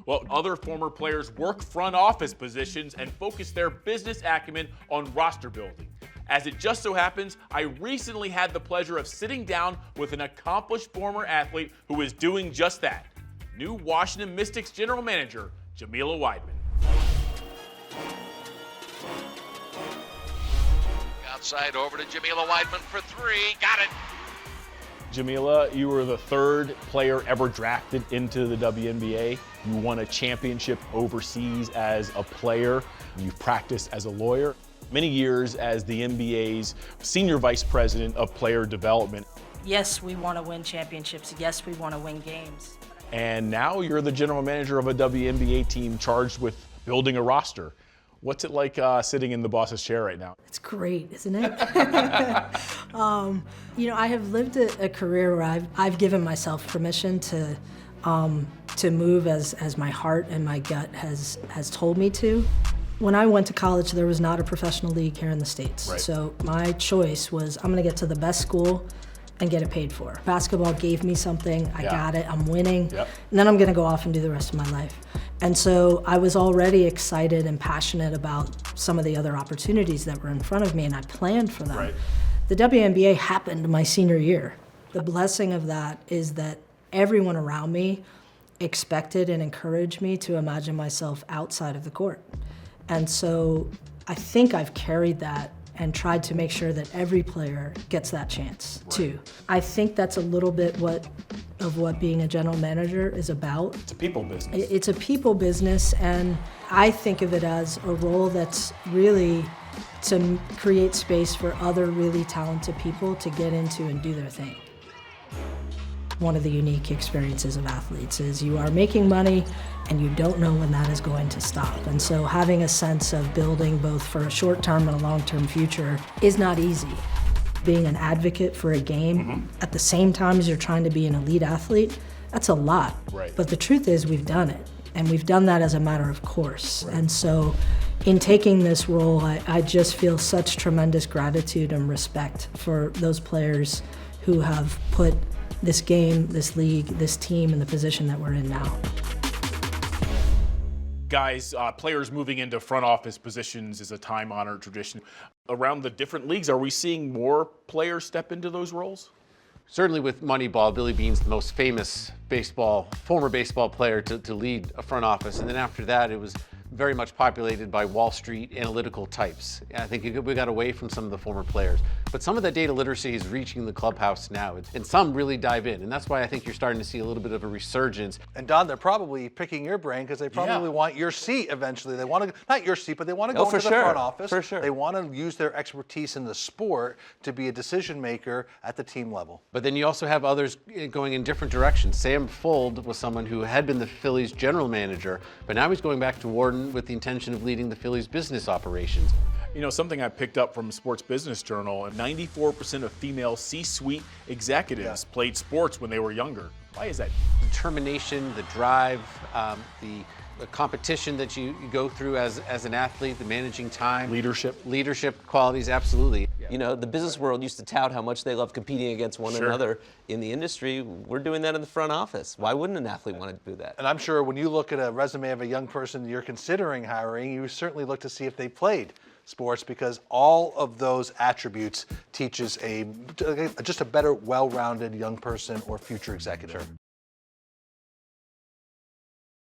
while other former players work front office positions and focus their business acumen on roster building. As it just so happens, I recently had the pleasure of sitting down with an accomplished former athlete who is doing just that. New Washington Mystics general manager, Jamila Weidman. Outside over to Jamila Weidman for three. Got it. Jamila, you were the third player ever drafted into the WNBA. You won a championship overseas as a player. You've practiced as a lawyer. Many years as the NBA's senior vice president of player development. Yes, we want to win championships. Yes, we want to win games. And now you're the general manager of a WNBA team charged with building a roster. What's it like sitting in the boss's chair right now? It's great, isn't it? I have lived a career where I've given myself permission to move as my heart and my gut has told me to. When I went to college, there was not a professional league here in the States. Right. So my choice was I'm gonna get to the best school and get it paid for. Basketball gave me something, I got it, I'm winning, and then I'm gonna go off and do the rest of my life. And so I was already excited and passionate about some of the other opportunities that were in front of me, and I planned for them. Right. The WNBA happened my senior year. The blessing of that is that everyone around me expected and encouraged me to imagine myself outside of the court. And so I think I've carried that and tried to make sure that every player gets that chance too. I think that's a little bit of what being a general manager is about. It's a people business. It's a people business, and I think of it as a role that's really to create space for other really talented people to get into and do their thing. One of the unique experiences of athletes is you are making money and you don't know when that is going to stop. And so having a sense of building both for a short-term and a long-term future is not easy. Being an advocate for a game at the same time as you're trying to be an elite athlete, that's a lot. Right. But the truth is we've done it, and we've done that as a matter of course. Right. And so in taking this role, I just feel such tremendous gratitude and respect for those players who have put this game, this league, this team in the position that we're in now. Guys, players moving into front office positions is a time-honored tradition. Around the different leagues, are we seeing more players step into those roles? Certainly with Moneyball, Billy Beane's the most famous former baseball player to lead a front office. And then after that, it was very much populated by Wall Street analytical types. I think we got away from some of the former players. But some of that data literacy is reaching the clubhouse now, and some really dive in. And that's why I think you're starting to see a little bit of a resurgence. And Don, they're probably picking your brain because they probably want your seat eventually. They want to, not your seat, but they want to go into the front office. For sure. They want to use their expertise in the sport to be a decision maker at the team level. But then you also have others going in different directions. Sam Fuld was someone who had been the Phillies general manager, but now he's going back to Wharton with the intention of leading the Phillies business operations. You know, something I picked up from Sports Business Journal, 94% of female C-suite executives played sports when they were younger. Why is that? Determination, the drive, the competition that you go through as an athlete, the managing time. Leadership qualities, absolutely. You know, the business world used to tout how much they love competing against one another. In the industry, we're doing that in the front office. Why wouldn't an athlete want to do that? And I'm sure when you look at a resume of a young person you're considering hiring, you certainly look to see if they played sports, because all of those attributes teaches just a better, well-rounded young person or future executive.